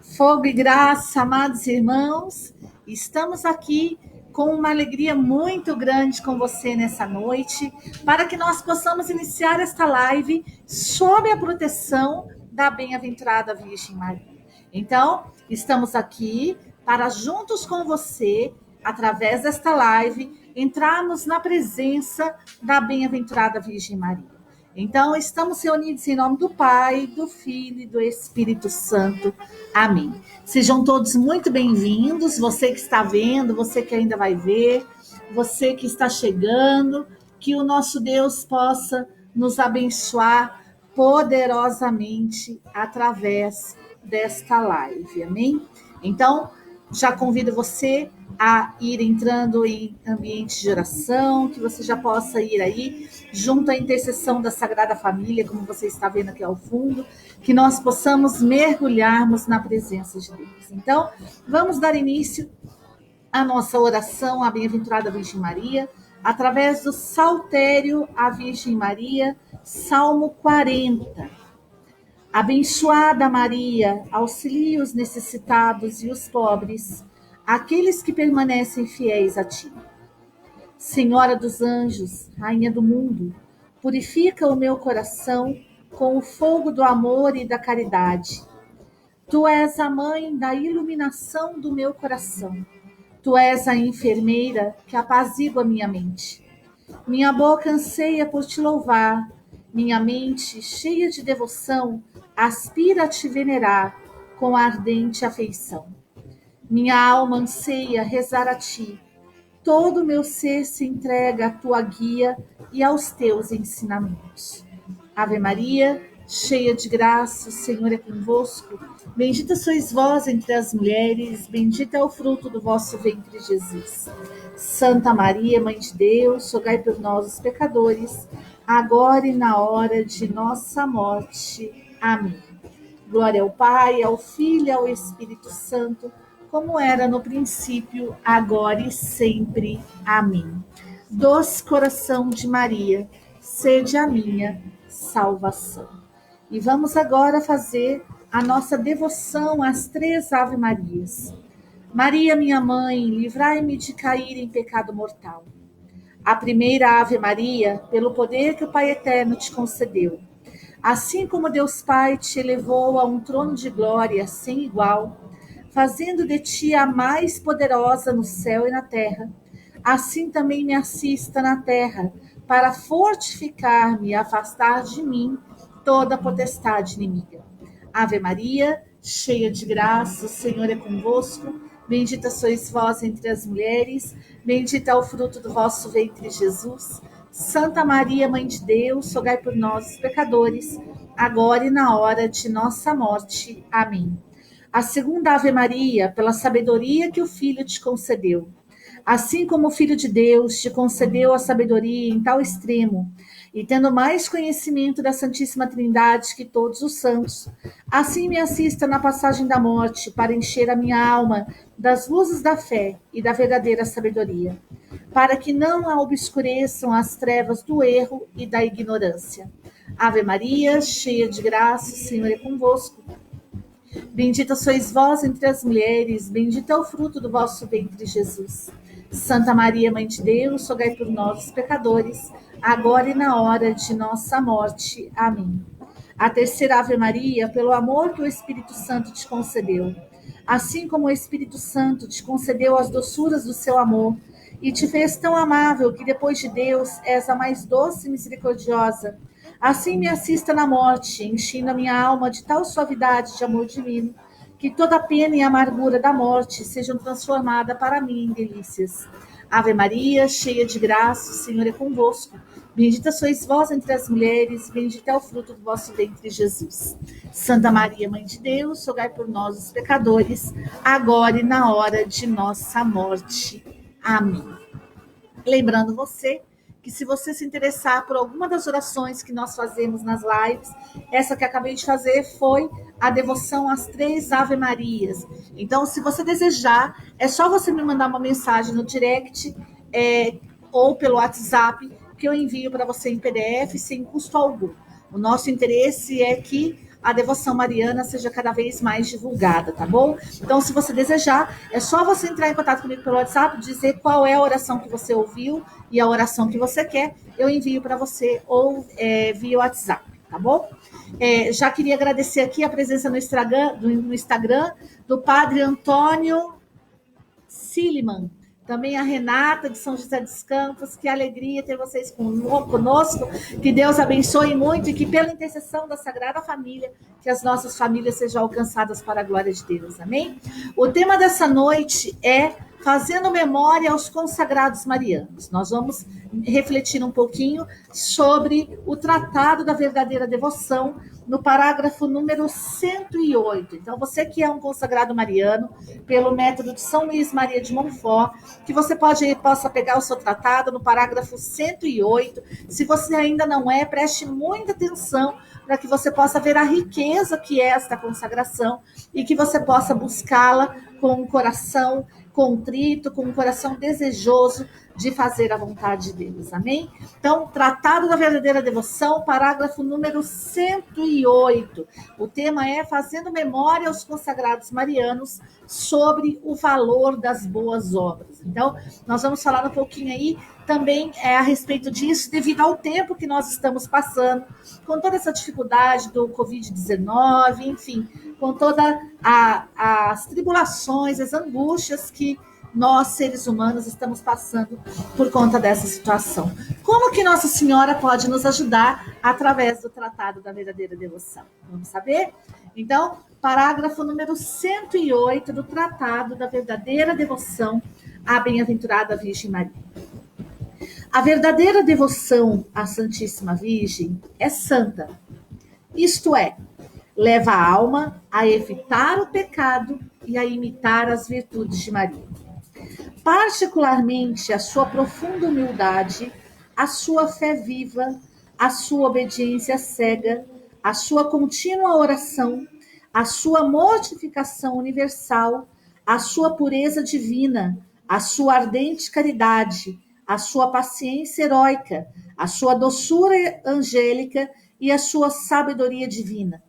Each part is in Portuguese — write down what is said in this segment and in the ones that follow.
Fogo e graça, amados irmãos, estamos aqui com uma alegria muito grande com você nessa noite, para que nós possamos iniciar esta live sob a proteção da bem-aventurada Virgem Maria. Então, estamos aqui para, juntos com você, através desta live, entrarmos na presença da bem-aventurada Virgem Maria. Então, estamos reunidos em nome do Pai, do Filho e do Espírito Santo. Amém. Sejam todos muito bem-vindos, você que está vendo, você que ainda vai ver, você que está chegando, que o nosso Deus possa nos abençoar poderosamente através desta live. Amém? Então, já convido você a ir entrando em ambiente de oração, que você já possa ir aí, junto à intercessão da Sagrada Família, como você está vendo aqui ao fundo, que nós possamos mergulharmos na presença de Deus. Então, vamos dar início à nossa oração à Bem-aventurada Virgem Maria, através do Saltério à Virgem Maria, Salmo 40. Abençoada Maria, auxilia os necessitados e os pobres, aqueles que permanecem fiéis a ti. Senhora dos anjos, Rainha do mundo, purifica o meu coração com o fogo do amor e da caridade. Tu és a mãe da iluminação do meu coração. Tu és a enfermeira que apazigua minha mente. Minha boca anseia por te louvar, minha mente, cheia de devoção, aspira a te venerar com ardente afeição. Minha alma anseia rezar a ti, todo o meu ser se entrega à tua guia e aos teus ensinamentos. Ave Maria, cheia de graça, o Senhor é convosco. Bendita sois vós entre as mulheres, bendito é o fruto do vosso ventre, Jesus. Santa Maria, Mãe de Deus, rogai por nós, os pecadores, agora e na hora de nossa morte. Amém. Glória ao Pai, ao Filho e ao Espírito Santo, como era no princípio, agora e sempre. Amém. Doce coração de Maria, sede a minha salvação. E vamos agora fazer a nossa devoção às 3 Ave Marias. Maria, minha mãe, livrai-me de cair em pecado mortal. A primeira Ave Maria, pelo poder que o Pai Eterno te concedeu. Assim como Deus Pai te elevou a um trono de glória sem igual, fazendo de ti a mais poderosa no céu e na terra, assim também me assista na terra, para fortificar-me e afastar de mim toda a potestade inimiga. Ave Maria, cheia de graça, o Senhor é convosco. Bendita sois vós entre as mulheres, bendito é o fruto do vosso ventre, Jesus. Santa Maria, Mãe de Deus, rogai por nós, os pecadores, agora e na hora de nossa morte. Amém. A segunda Ave Maria, pela sabedoria que o Filho te concedeu. Assim como o Filho de Deus te concedeu a sabedoria em tal extremo, e tendo mais conhecimento da Santíssima Trindade que todos os santos, assim me assista na passagem da morte, para encher a minha alma das luzes da fé e da verdadeira sabedoria, para que não a obscureçam as trevas do erro e da ignorância. Ave Maria, cheia de graça, o Senhor é convosco. Bendita sois vós entre as mulheres, bendito é o fruto do vosso ventre, Jesus. Santa Maria, Mãe de Deus, rogai por nós, os pecadores, agora e na hora de nossa morte. Amém. A terceira Ave Maria, pelo amor que o Espírito Santo te concedeu. Assim como o Espírito Santo te concedeu as doçuras do seu amor, e te fez tão amável que depois de Deus és a mais doce e misericordiosa, assim me assista na morte, enchendo a minha alma de tal suavidade de amor divino, que toda a pena e amargura da morte sejam transformadas para mim em delícias. Ave Maria, cheia de graça, o Senhor é convosco. Bendita sois vós entre as mulheres, bendito é o fruto do vosso ventre, Jesus. Santa Maria, Mãe de Deus, rogai por nós, os pecadores, agora e na hora de nossa morte. Amém. Lembrando você que, se você se interessar por alguma das orações que nós fazemos nas lives, essa que acabei de fazer foi a devoção às 3 Ave Marias. Então, se você desejar, é só você me mandar uma mensagem no direct ou pelo WhatsApp, que eu envio para você em PDF sem custo algum. O nosso interesse é que a devoção mariana seja cada vez mais divulgada, tá bom? Então, se você desejar, é só você entrar em contato comigo pelo WhatsApp, dizer qual é a oração que você ouviu e a oração que você quer, eu envio para você ou via WhatsApp, tá bom? Já queria agradecer aqui a presença no Instagram do Padre Antônio Siliman, também a Renata de São José dos Campos. Que alegria ter vocês conosco, que Deus abençoe muito e que pela intercessão da Sagrada Família, que as nossas famílias sejam alcançadas para a glória de Deus, amém? O tema dessa noite é fazendo memória aos consagrados marianos. Nós vamos refletir um pouquinho sobre o Tratado da Verdadeira Devoção, no parágrafo número 108. Então, você que é um consagrado mariano, pelo método de São Luís Maria de Montfort, que você possa pegar o seu tratado no parágrafo 108. Se você ainda não é, preste muita atenção para que você possa ver a riqueza que é esta consagração e que você possa buscá-la com um coração contrito, com um coração desejoso de fazer a vontade de Deus, amém? Então, Tratado da Verdadeira Devoção, parágrafo número 108. O tema é fazendo memória aos consagrados marianos sobre o valor das boas obras. Então, nós vamos falar um pouquinho aí também a respeito disso, devido ao tempo que nós estamos passando, com toda essa dificuldade do Covid-19, enfim, com todas as tribulações, as angústias que nós, seres humanos, estamos passando por conta dessa situação. Como que Nossa Senhora pode nos ajudar através do Tratado da Verdadeira Devoção? Vamos saber? Então, parágrafo número 108 do Tratado da Verdadeira Devoção à Bem-aventurada Virgem Maria. A verdadeira devoção à Santíssima Virgem é santa, isto é, leva a alma a evitar o pecado e a imitar as virtudes de Maria. Particularmente a sua profunda humildade, a sua fé viva, a sua obediência cega, a sua contínua oração, a sua mortificação universal, a sua pureza divina, a sua ardente caridade, a sua paciência heróica, a sua doçura angélica e a sua sabedoria divina.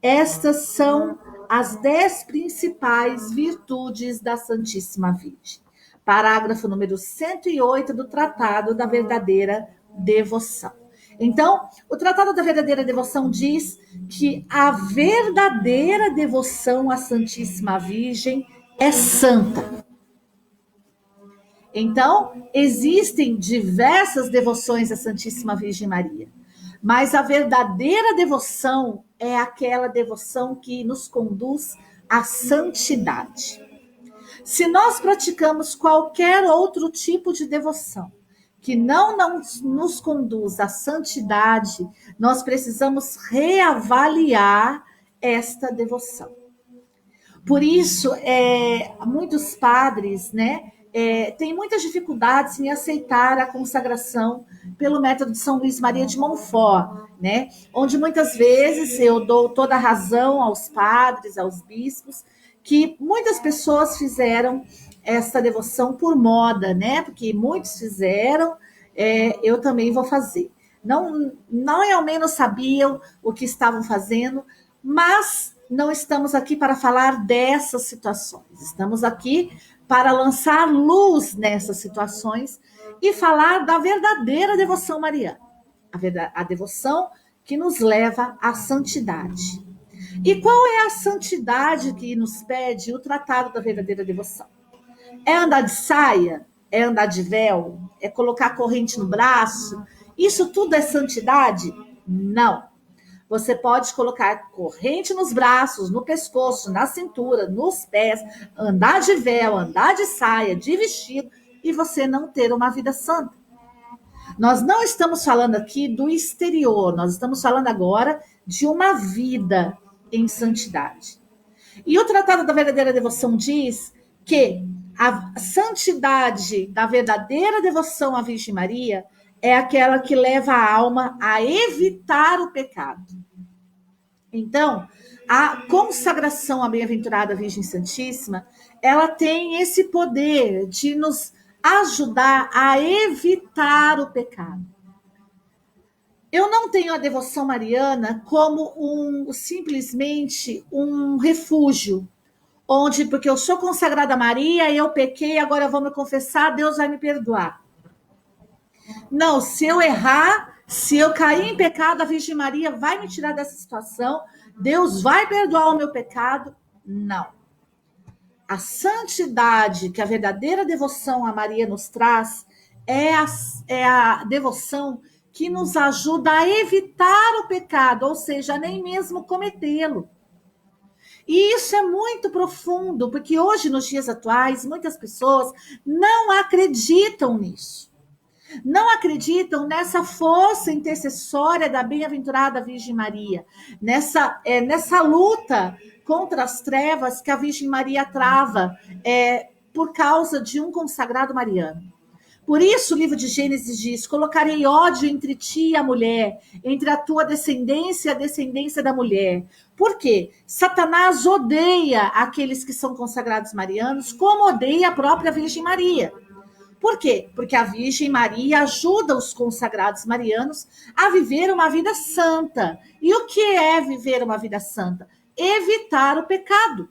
Estas são as 10 principais virtudes da Santíssima Virgem. Parágrafo número 108 do Tratado da Verdadeira Devoção. Então, o Tratado da Verdadeira Devoção diz que a verdadeira devoção à Santíssima Virgem é santa. Então, existem diversas devoções à Santíssima Virgem Maria, mas a verdadeira devoção é aquela devoção que nos conduz à santidade. Se nós praticamos qualquer outro tipo de devoção que não nos conduz à santidade, nós precisamos reavaliar esta devoção. Por isso, muitos padres, têm muitas dificuldades em aceitar a consagração pelo método de São Luís Maria de Montfort, onde muitas vezes eu dou toda a razão aos padres, aos bispos, que muitas pessoas fizeram essa devoção por moda, porque muitos fizeram, eu também vou fazer. Não ao menos sabiam o que estavam fazendo, mas não estamos aqui para falar dessas situações. Estamos aqui para lançar luz nessas situações e falar da verdadeira devoção mariana. A devoção que nos leva à santidade. E qual é a santidade que nos pede o Tratado da Verdadeira Devoção? É andar de saia? É andar de véu? É colocar corrente no braço? Isso tudo é santidade? Não. Você pode colocar corrente nos braços, no pescoço, na cintura, nos pés, andar de véu, andar de saia, de vestido, e você não ter uma vida santa. Nós não estamos falando aqui do exterior, nós estamos falando agora de uma vida em santidade. E o Tratado da Verdadeira Devoção diz que a santidade da verdadeira devoção à Virgem Maria é aquela que leva a alma a evitar o pecado. Então, a consagração à Bem-aventurada Virgem Santíssima, ela tem esse poder de nos ajudar a evitar o pecado. Eu não tenho a devoção mariana como simplesmente um refúgio, onde, porque eu sou consagrada a Maria, eu pequei, agora eu vou me confessar, Deus vai me perdoar. Não, se eu errar, se eu cair em pecado, a Virgem Maria vai me tirar dessa situação, Deus vai perdoar o meu pecado. Não. A santidade que a verdadeira devoção a Maria nos traz é a devoção que nos ajuda a evitar o pecado, ou seja, nem mesmo cometê-lo. E isso é muito profundo, porque hoje, nos dias atuais, muitas pessoas não acreditam nisso. Não acreditam nessa força intercessória da bem-aventurada Virgem Maria, nessa luta contra as trevas que a Virgem Maria trava por causa de um consagrado mariano. Por isso o livro de Gênesis diz: colocarei ódio entre ti e a mulher, entre a tua descendência e a descendência da mulher. Por quê? Satanás odeia aqueles que são consagrados marianos, como odeia a própria Virgem Maria. Por quê? Porque a Virgem Maria ajuda os consagrados marianos a viver uma vida santa. E o que é viver uma vida santa? Evitar o pecado.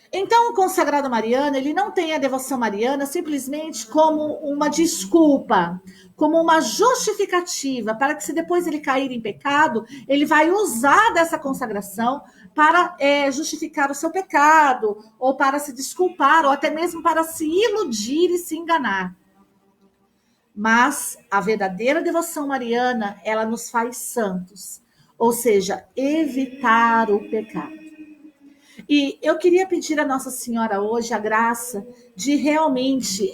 Então, o consagrado mariano, ele não tem a devoção mariana simplesmente como uma desculpa, como uma justificativa, para que se depois ele cair em pecado, ele vai usar dessa consagração para justificar o seu pecado, ou para se desculpar, ou até mesmo para se iludir e se enganar. Mas a verdadeira devoção mariana, ela nos faz santos, ou seja, evitar o pecado. E eu queria pedir a Nossa Senhora hoje a graça de realmente,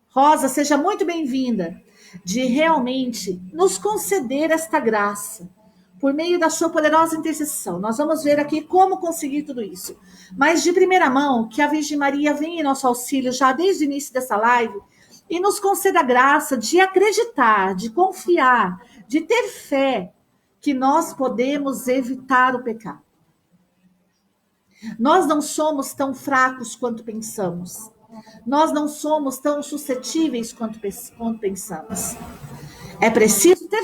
Rosa, seja muito bem-vinda, de realmente nos conceder esta graça, por meio da sua poderosa intercessão. Nós vamos ver aqui como conseguir tudo isso. Mas de primeira mão, que a Virgem Maria venha em nosso auxílio já desde o início dessa live e nos conceda a graça de acreditar, de confiar, de ter fé que nós podemos evitar o pecado. Nós não somos tão fracos quanto pensamos. Nós não somos tão suscetíveis quanto pensamos. É preciso ter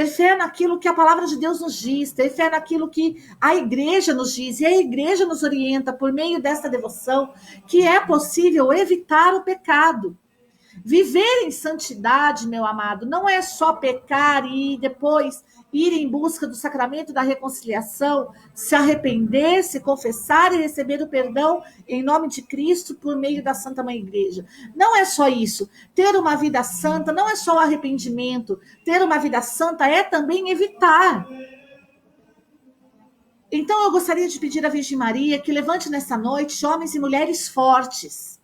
fé naquilo que a palavra de Deus nos diz, ter fé naquilo que a igreja nos diz, e a igreja nos orienta por meio desta devoção, que é possível evitar o pecado. Viver em santidade, meu amado, não é só pecar e depois ir em busca do sacramento da reconciliação, se arrepender, se confessar e receber o perdão em nome de Cristo por meio da Santa Mãe Igreja. Não é só isso. Ter uma vida santa não é só o arrependimento. Ter uma vida santa é também evitar. Então eu gostaria de pedir à Virgem Maria que levante nessa noite homens e mulheres fortes,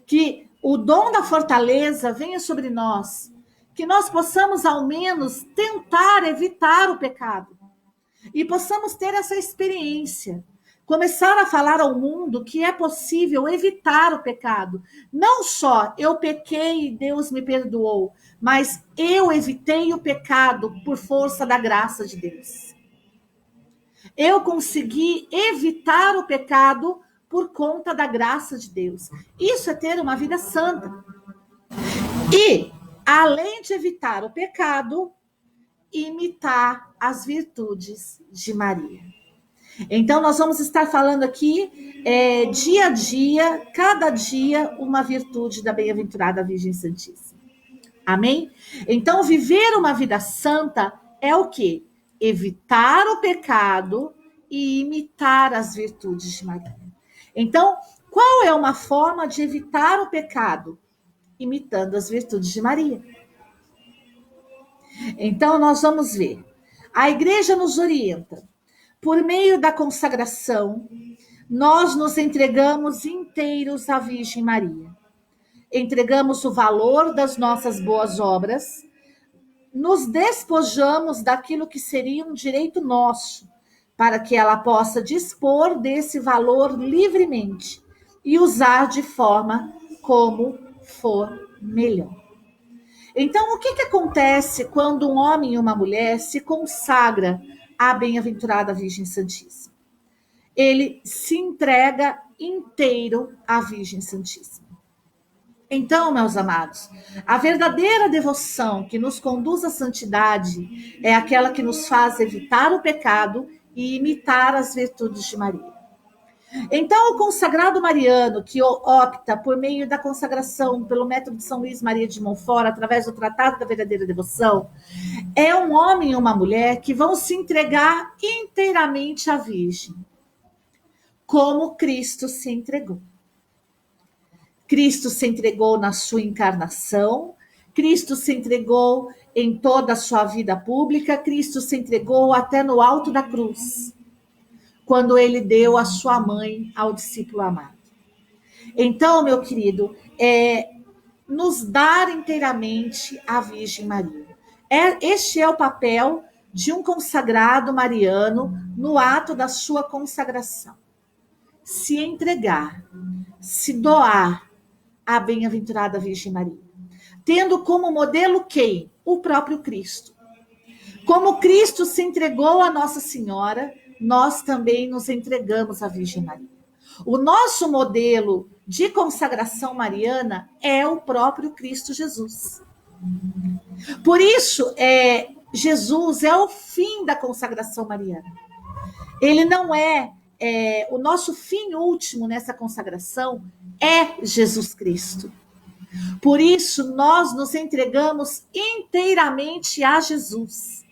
que o dom da fortaleza venha sobre nós, que nós possamos ao menos tentar evitar o pecado e possamos ter essa experiência, começar a falar ao mundo que é possível evitar o pecado. Não só eu pequei e Deus me perdoou, mas eu evitei o pecado por força da graça de Deus. Eu consegui evitar o pecado por conta da graça de Deus. Isso é ter uma vida santa. E, além de evitar o pecado, imitar as virtudes de Maria. Então, nós vamos estar falando aqui, dia a dia, cada dia, uma virtude da bem-aventurada Virgem Santíssima. Amém? Então, viver uma vida santa é o quê? Evitar o pecado e imitar as virtudes de Maria. Então, qual é uma forma de evitar o pecado? Imitando as virtudes de Maria. Então, nós vamos ver. A igreja nos orienta. Por meio da consagração, nós nos entregamos inteiros à Virgem Maria. Entregamos o valor das nossas boas obras, nos despojamos daquilo que seria um direito nosso, para que ela possa dispor desse valor livremente e usar de forma como for melhor. Então, o que acontece quando um homem e uma mulher se consagra à bem-aventurada Virgem Santíssima? Ele se entrega inteiro à Virgem Santíssima. Então, meus amados, a verdadeira devoção que nos conduz à santidade é aquela que nos faz evitar o pecado e imitar as virtudes de Maria. Então, o consagrado mariano que opta por meio da consagração pelo método de São Luís Maria de Montfort, através do Tratado da Verdadeira Devoção, é um homem e uma mulher que vão se entregar inteiramente à Virgem, como Cristo se entregou. Cristo se entregou na sua encarnação, Cristo se entregou em toda a sua vida pública, Cristo se entregou até no alto da cruz, quando ele deu a sua mãe ao discípulo amado. Então, meu querido, nos dar inteiramente à Virgem Maria. Este é o papel de um consagrado mariano no ato da sua consagração. Se entregar, se doar à bem-aventurada Virgem Maria, tendo como modelo quem? O próprio Cristo. Como Cristo se entregou a Nossa Senhora, nós também nos entregamos à Virgem Maria. O nosso modelo de consagração mariana é o próprio Cristo Jesus. Por isso, Jesus é o fim da consagração mariana. Ele não o nosso fim último nessa consagração é Jesus Cristo. Por isso, nós nos entregamos inteiramente a Jesus,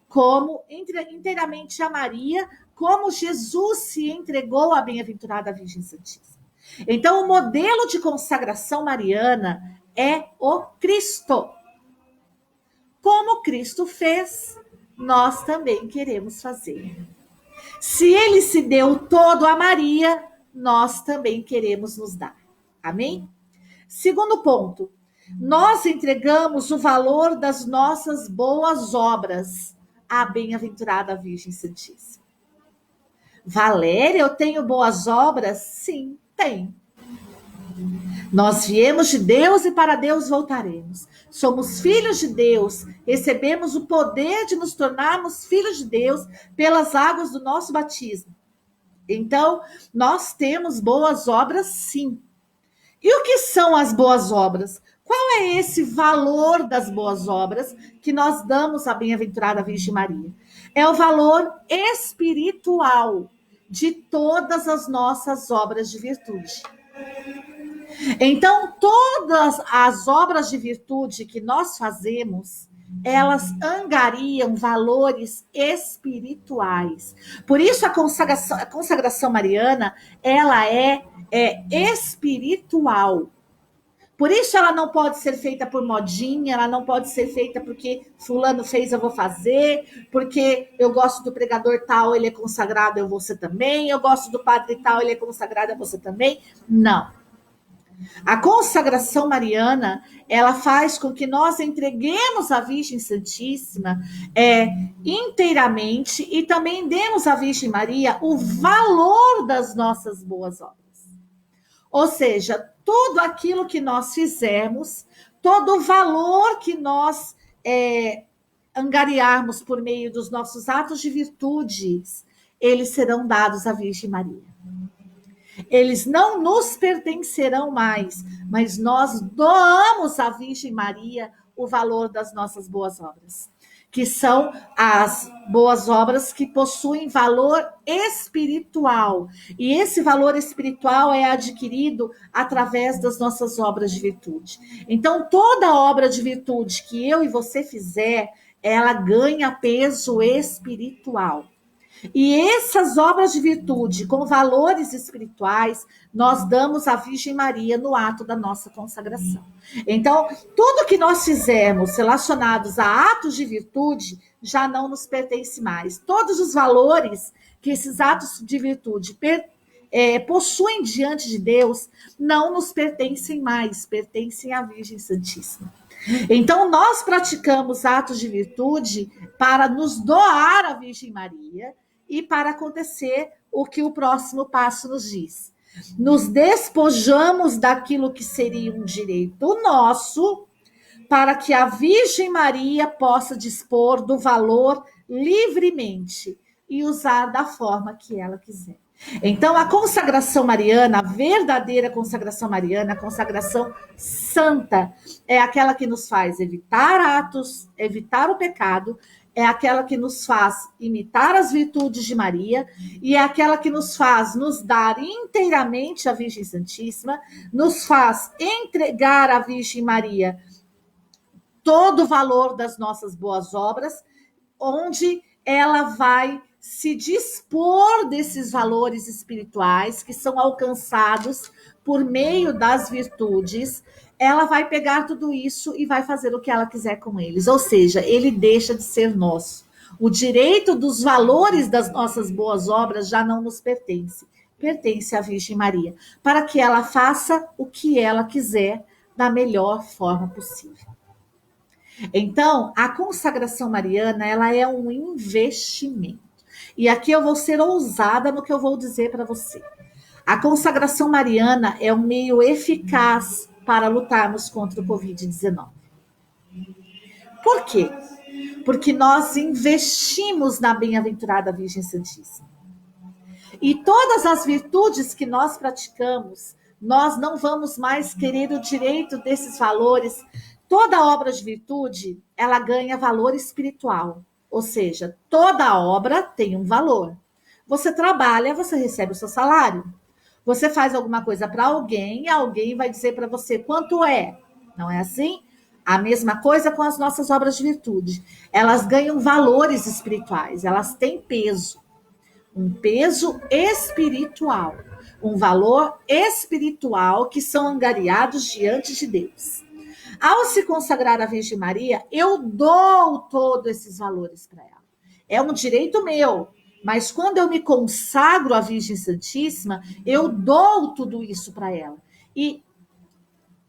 como inteiramente a Maria, como Jesus se entregou à bem-aventurada Virgem Santíssima. Então, o modelo de consagração mariana é o Cristo. Como Cristo fez, nós também queremos fazer. Se ele se deu todo a Maria, nós também queremos nos dar. Amém? Segundo ponto, nós entregamos o valor das nossas boas obras à bem-aventurada Virgem Santíssima. Valéria, eu tenho boas obras? Sim, tem. Nós viemos de Deus e para Deus voltaremos. Somos filhos de Deus, recebemos o poder de nos tornarmos filhos de Deus pelas águas do nosso batismo. Então, nós temos boas obras, sim. E o que são as boas obras? Qual é esse valor das boas obras que nós damos à bem-aventurada Virgem Maria? É o valor espiritual de todas as nossas obras de virtude. Então, todas as obras de virtude que nós fazemos, elas angariam valores espirituais. Por isso, a consagração mariana, ela é espiritual. Por isso, ela não pode ser feita por modinha, ela não pode ser feita porque fulano fez, eu vou fazer, porque eu gosto do pregador tal, ele é consagrado, eu vou ser também, eu gosto do padre tal, ele é consagrado, eu vou ser também. Não. A consagração mariana, ela faz com que nós entreguemos a Virgem Santíssima inteiramente e também demos à Virgem Maria o valor das nossas boas obras. Ou seja, tudo aquilo que nós fizermos, todo o valor que nós angariarmos por meio dos nossos atos de virtudes, eles serão dados à Virgem Maria. Eles não nos pertencerão mais, mas nós doamos à Virgem Maria o valor das nossas boas obras, que são as boas obras que possuem valor espiritual. E esse valor espiritual é adquirido através das nossas obras de virtude. Então, toda obra de virtude que eu e você fizer, ela ganha peso espiritual. E essas obras de virtude com valores espirituais, nós damos à Virgem Maria no ato da nossa consagração. Então, tudo que nós fizermos relacionados a atos de virtude já não nos pertence mais. Todos os valores que esses atos de virtude possuem diante de Deus não nos pertencem mais, pertencem à Virgem Santíssima. Então, nós praticamos atos de virtude para nos doar à Virgem Maria e para acontecer o que o próximo passo nos diz. Nos despojamos daquilo que seria um direito nosso, para que a Virgem Maria possa dispor do valor livremente e usar da forma que ela quiser. Então, a consagração mariana, a verdadeira consagração mariana, a consagração santa, é aquela que nos faz evitar atos, evitar o pecado, é aquela que nos faz imitar as virtudes de Maria e é aquela que nos faz nos dar inteiramente à Virgem Santíssima, nos faz entregar à Virgem Maria todo o valor das nossas boas obras, onde ela vai se dispor desses valores espirituais que são alcançados por meio das virtudes, ela vai pegar tudo isso e vai fazer o que ela quiser com eles. Ou seja, ele deixa de ser nosso. O direito dos valores das nossas boas obras já não nos pertence. Pertence à Virgem Maria, para que ela faça o que ela quiser da melhor forma possível. Então, a consagração mariana, ela é um investimento. E aqui eu vou ser ousada no que eu vou dizer para você. A consagração mariana é um meio eficaz para lutarmos contra o Covid-19. Por quê? Porque nós investimos na bem-aventurada Virgem Santíssima. E todas as virtudes que nós praticamos, nós não vamos mais querer o direito desses valores. Toda obra de virtude, ela ganha valor espiritual. Ou seja, toda obra tem um valor. Você trabalha, você recebe o seu salário. Você faz alguma coisa para alguém, alguém vai dizer para você quanto é. Não é assim? A mesma coisa com as nossas obras de virtude. Elas ganham valores espirituais, elas têm peso. Um peso espiritual, um valor espiritual que são angariados diante de Deus. Ao se consagrar à Virgem Maria, eu dou todos esses valores para ela. É um direito meu, mas quando eu me consagro à Virgem Santíssima, eu dou tudo isso para ela. E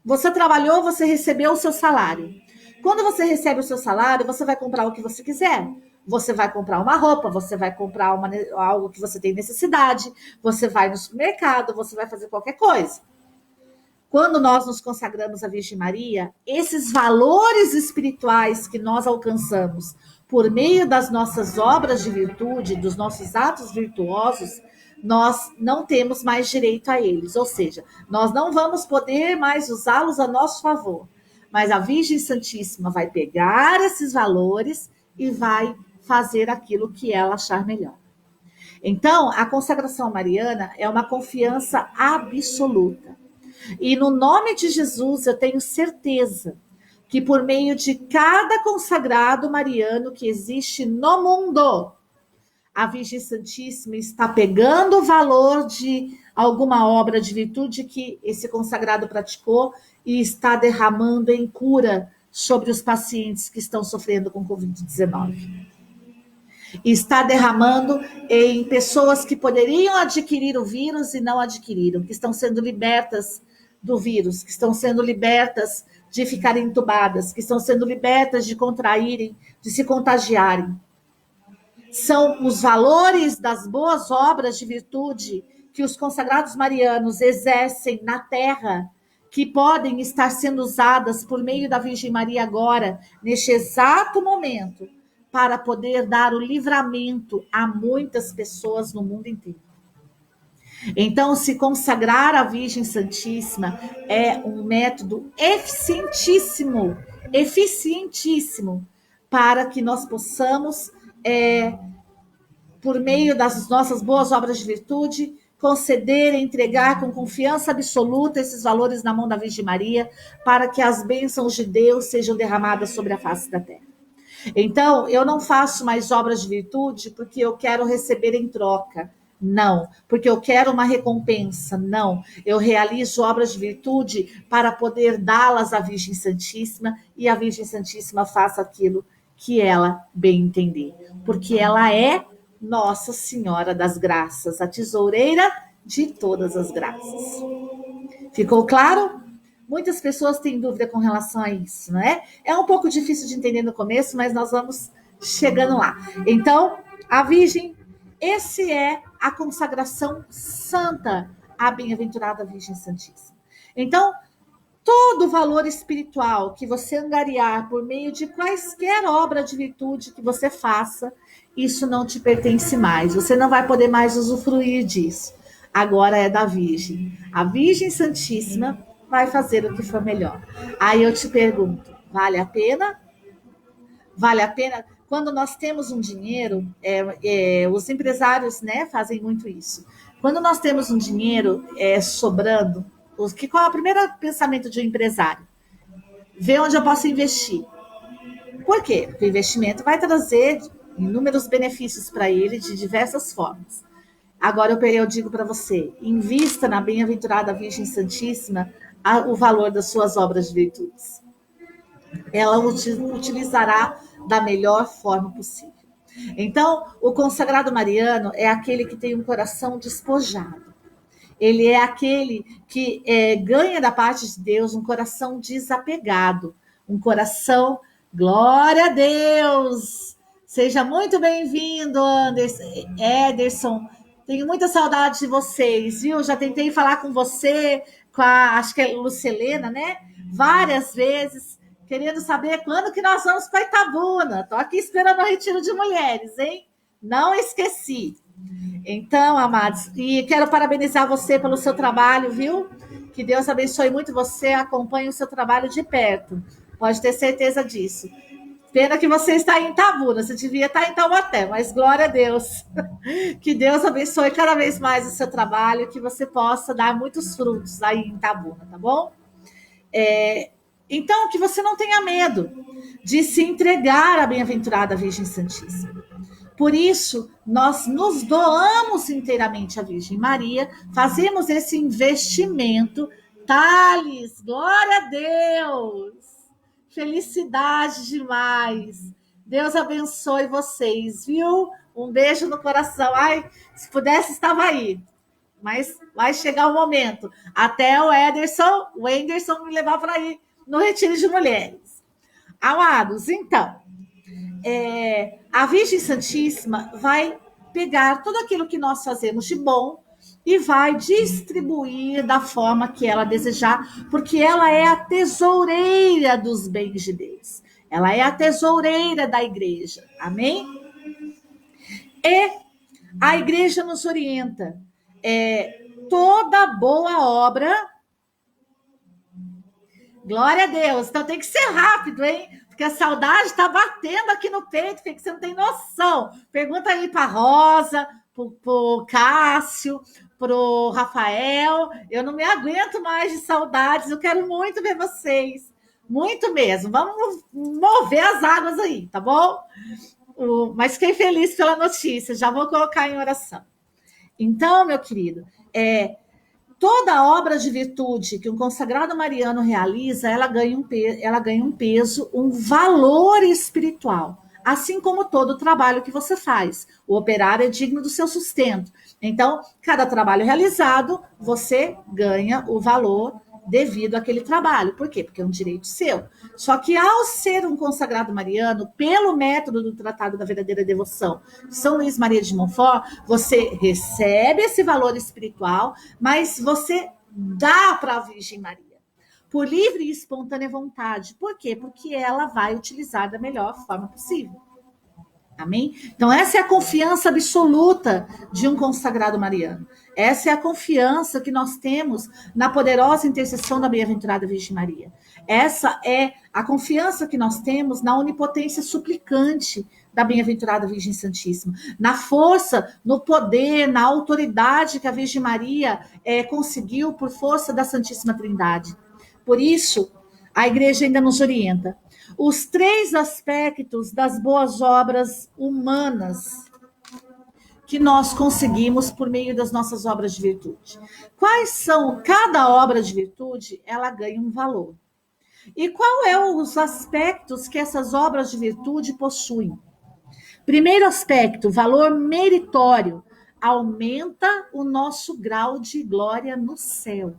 você trabalhou, você recebeu o seu salário. Quando você recebe o seu salário, você vai comprar o que você quiser. Você vai comprar uma roupa, você vai comprar algo que você tem necessidade, você vai no supermercado, você vai fazer qualquer coisa. Quando nós nos consagramos à Virgem Maria, esses valores espirituais que nós alcançamos por meio das nossas obras de virtude, dos nossos atos virtuosos, nós não temos mais direito a eles. Ou seja, nós não vamos poder mais usá-los a nosso favor. Mas a Virgem Santíssima vai pegar esses valores e vai fazer aquilo que ela achar melhor. Então, a consagração mariana é uma confiança absoluta. E no nome de Jesus, eu tenho certeza que por meio de cada consagrado mariano que existe no mundo, a Virgem Santíssima está pegando o valor de alguma obra de virtude que esse consagrado praticou e está derramando em cura sobre os pacientes que estão sofrendo com Covid-19. Está derramando em pessoas que poderiam adquirir o vírus e não adquiriram, que estão sendo libertas do vírus, que estão sendo libertas de ficarem entubadas, que estão sendo libertas de contraírem, de se contagiarem. São os valores das boas obras de virtude que os consagrados marianos exercem na terra, que podem estar sendo usadas por meio da Virgem Maria agora, neste exato momento, para poder dar o livramento a muitas pessoas no mundo inteiro. Então, se consagrar à Virgem Santíssima é um método eficientíssimo, para que nós possamos, por meio das nossas boas obras de virtude, conceder e entregar com confiança absoluta esses valores na mão da Virgem Maria, para que as bênçãos de Deus sejam derramadas sobre a face da terra. Então, eu não faço mais obras de virtude porque eu quero receber em troca. Não, porque eu quero uma recompensa. Não, eu realizo obras de virtude para poder dá-las à Virgem Santíssima e a Virgem Santíssima faça aquilo que ela bem entender. Porque ela é Nossa Senhora das Graças, a tesoureira de todas as graças. Ficou claro? Muitas pessoas têm dúvida com relação a isso, não é? É um pouco difícil de entender no começo, mas nós vamos chegando lá. Então, a Virgem, esse é a consagração santa à bem-aventurada Virgem Santíssima. Então, todo valor espiritual que você angariar por meio de quaisquer obra de virtude que você faça, isso não te pertence mais. Você não vai poder mais usufruir disso. Agora é da Virgem. A Virgem Santíssima vai fazer o que for melhor. Aí eu te pergunto, vale a pena? Vale a pena? Quando nós temos um dinheiro, os empresários, né, fazem muito isso. Quando nós temos um dinheiro sobrando, qual é o primeiro pensamento de um empresário? Ver onde eu posso investir. Por quê? Porque o investimento vai trazer inúmeros benefícios para ele de diversas formas. Agora eu digo para você, invista na bem-aventurada Virgem Santíssima o valor das suas obras de virtudes. Ela utilizará da melhor forma possível. Então, o consagrado mariano é aquele que tem um coração despojado. Ele é aquele que ganha da parte de Deus um coração desapegado, um coração, glória a Deus! Seja muito bem-vindo, Ederson. Tenho muita saudade de vocês, viu? Já tentei falar com você, acho que é Lucelena, né? Várias vezes, querendo saber quando que nós vamos para Itabuna. Estou aqui esperando o retiro de mulheres, hein? Não esqueci. Então, amados, e quero parabenizar você pelo seu trabalho, viu? Que Deus abençoe muito você, acompanhe o seu trabalho de perto. Pode ter certeza disso. Pena que você está em Itabuna, você devia estar em Taubaté, mas glória a Deus. Que Deus abençoe cada vez mais o seu trabalho, que você possa dar muitos frutos aí em Itabuna, tá bom? Então, que você não tenha medo de se entregar à bem-aventurada Virgem Santíssima. Por isso, nós nos doamos inteiramente à Virgem Maria, fazemos esse investimento. Thales, glória a Deus! Felicidade demais! Deus abençoe vocês, viu? Um beijo no coração. Ai, se pudesse, estava aí. Mas vai chegar o momento. Até o Anderson me levar para ir no Retiro de Mulheres. Amados, então, a Virgem Santíssima vai pegar tudo aquilo que nós fazemos de bom e vai distribuir da forma que ela desejar, porque ela é a tesoureira dos bens de Deus. Ela é a tesoureira da igreja. Amém? E a igreja nos orienta. Toda boa obra. Glória a Deus. Então tem que ser rápido, hein? Porque a saudade está batendo aqui no peito, que você não tem noção. Pergunta aí para Rosa, pro Cássio, pro Rafael. Eu não me aguento mais de saudades. Eu quero muito ver vocês. Muito mesmo. Vamos mover as águas aí, tá bom? Mas fiquei feliz pela notícia. Já vou colocar em oração. Então, meu querido, toda obra de virtude que um consagrado mariano realiza, ela ganha um peso, um valor espiritual. Assim como todo trabalho que você faz. O operário é digno do seu sustento. Então, cada trabalho realizado, você ganha o valor devido àquele trabalho. Por quê? Porque é um direito seu. Só que ao ser um consagrado mariano, pelo método do Tratado da Verdadeira Devoção, São Luís Maria de Montfort, você recebe esse valor espiritual, mas você dá para a Virgem Maria. Por livre e espontânea vontade. Por quê? Porque ela vai utilizar da melhor forma possível. Amém? Então, essa é a confiança absoluta de um consagrado mariano. Essa é a confiança que nós temos na poderosa intercessão da bem-aventurada Virgem Maria. Essa é a confiança que nós temos na onipotência suplicante da bem-aventurada Virgem Santíssima, na força, no poder, na autoridade que a Virgem Maria conseguiu por força da Santíssima Trindade. Por isso, a igreja ainda nos orienta. Os 3 aspectos das boas obras humanas que nós conseguimos por meio das nossas obras de virtude. Quais são? Cada obra de virtude, ela ganha um valor. E qual é os aspectos que essas obras de virtude possuem? Primeiro aspecto, valor meritório. Aumenta o nosso grau de glória no céu.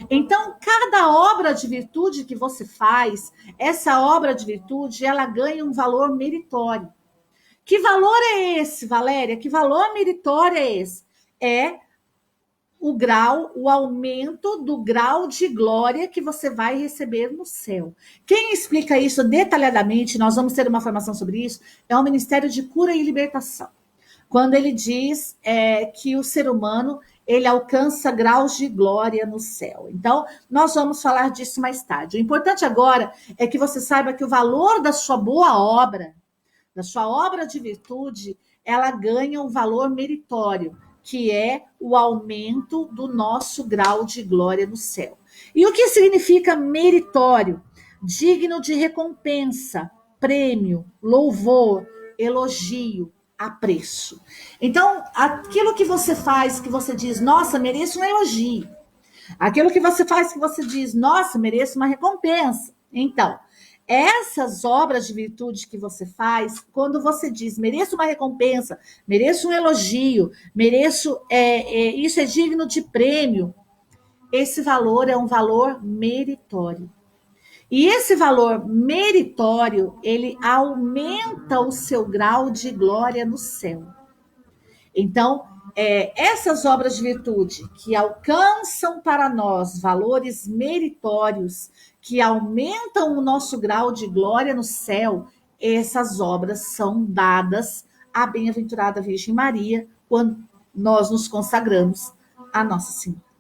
Então, cada obra de virtude que você faz, essa obra de virtude, ela ganha um valor meritório. Que valor é esse, Valéria? Que valor meritório é esse? É o o aumento do grau de glória que você vai receber no céu. Quem explica isso detalhadamente, nós vamos ter uma formação sobre isso, é o Ministério de Cura e Libertação. Quando ele diz que o ser humano ele alcança graus de glória no céu. Então, nós vamos falar disso mais tarde. O importante agora é que você saiba que o valor da sua boa obra, da sua obra de virtude, ela ganha um valor meritório, que é o aumento do nosso grau de glória no céu. E o que significa meritório? Digno de recompensa, prêmio, louvor, elogio, apreço. Então, aquilo que você faz, que você diz, nossa, mereço um elogio. Aquilo que você faz, que você diz, nossa, mereço uma recompensa. Então, essas obras de virtude que você faz, quando você diz, mereço uma recompensa, mereço um elogio, mereço, isso é digno de prêmio, esse valor é um valor meritório. E esse valor meritório, ele aumenta o seu grau de glória no céu. Então, essas obras de virtude que alcançam para nós valores meritórios, que aumentam o nosso grau de glória no céu, essas obras são dadas à bem-aventurada Virgem Maria quando nós nos consagramos a Nossa Senhora.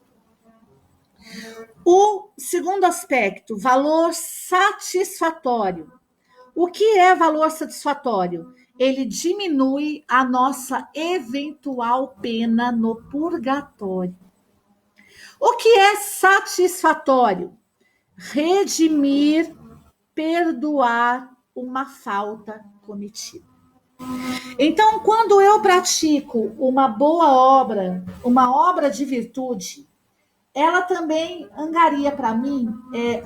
O segundo aspecto, valor satisfatório. O que é valor satisfatório? Ele diminui a nossa eventual pena no purgatório. O que é satisfatório? Redimir, perdoar uma falta cometida. Então, quando eu pratico uma boa obra, uma obra de virtude, ela também angaria para mim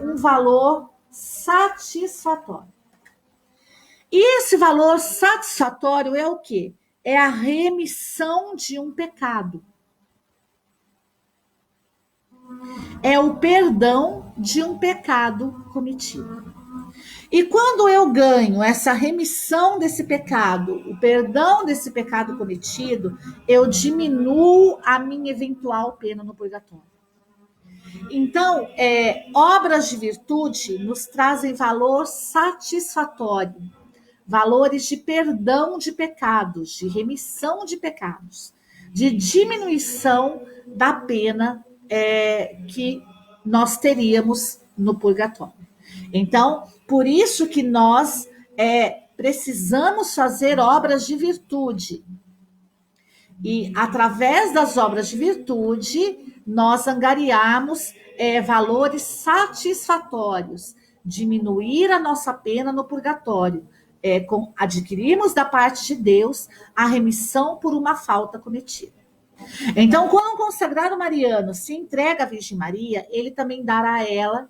um valor satisfatório. E esse valor satisfatório é o quê? É a remissão de um pecado. É o perdão de um pecado cometido. E quando eu ganho essa remissão desse pecado, o perdão desse pecado cometido, eu diminuo a minha eventual pena no purgatório. Então, obras de virtude nos trazem valor satisfatório, valores de perdão de pecados, de remissão de pecados, de diminuição da pena que nós teríamos no purgatório. Então, por isso que nós precisamos fazer obras de virtude. E através das obras de virtude, nós angariamos valores satisfatórios, diminuir a nossa pena no purgatório, adquirimos da parte de Deus a remissão por uma falta cometida. Então, quando um consagrado mariano se entrega à Virgem Maria, ele também dará a ela,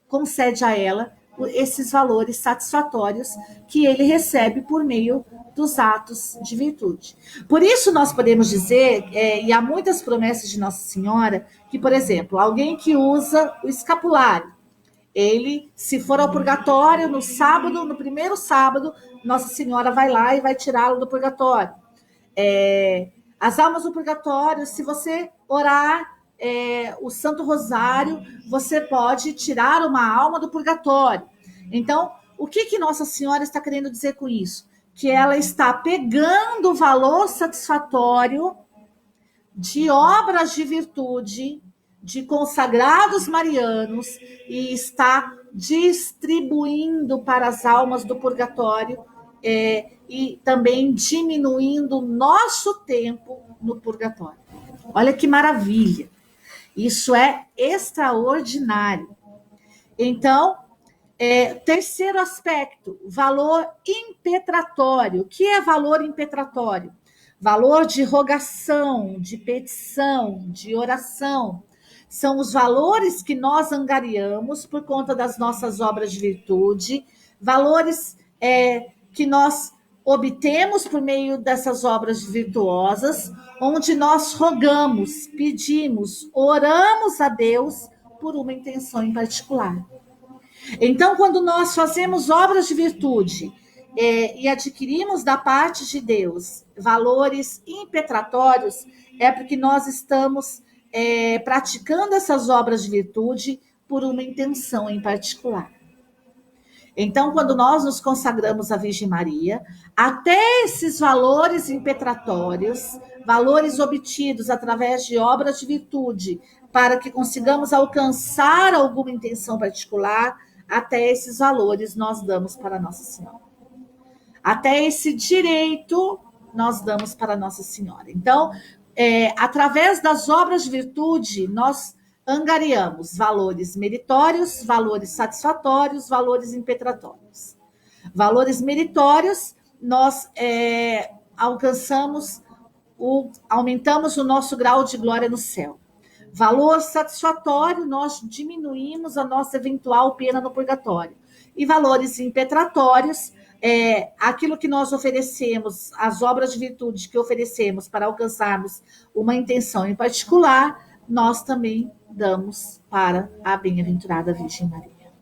concede a ela esses valores satisfatórios que ele recebe por meio dos atos de virtude. Por isso nós podemos dizer, e há muitas promessas de Nossa Senhora, que, por exemplo, alguém que usa o escapulário, ele, se for ao purgatório no sábado, no primeiro sábado, Nossa Senhora vai lá e vai tirá-lo do purgatório. As almas do purgatório, se você orar o Santo Rosário, você pode tirar uma alma do purgatório. Então, o que Nossa Senhora está querendo dizer com isso? Que ela está pegando o valor satisfatório de obras de virtude, de consagrados marianos, e está distribuindo para as almas do purgatório e também diminuindo o nosso tempo no purgatório. Olha que maravilha! Isso é extraordinário. Então, terceiro aspecto, valor impetratório. O que é valor impetratório? Valor de rogação, de petição, de oração. São os valores que nós angariamos por conta das nossas obras de virtude, valores que nós obtemos por meio dessas obras virtuosas, onde nós rogamos, pedimos, oramos a Deus por uma intenção em particular. Então, quando nós fazemos obras de virtude e adquirimos da parte de Deus valores impetratórios, é porque nós estamos praticando essas obras de virtude por uma intenção em particular. Então, quando nós nos consagramos à Virgem Maria, até esses valores impetratórios, valores obtidos através de obras de virtude, para que consigamos alcançar alguma intenção particular, até esses valores nós damos para Nossa Senhora. Até esse direito nós damos para Nossa Senhora. Então, através das obras de virtude, nós angariamos valores meritórios, valores satisfatórios, valores impetratórios. Valores meritórios, nós aumentamos o nosso grau de glória no céu. Valor satisfatório, nós diminuímos a nossa eventual pena no purgatório. E valores impetratórios, aquilo que nós oferecemos, as obras de virtude que oferecemos para alcançarmos uma intenção em particular, nós também damos para a bem-aventurada Virgem Maria.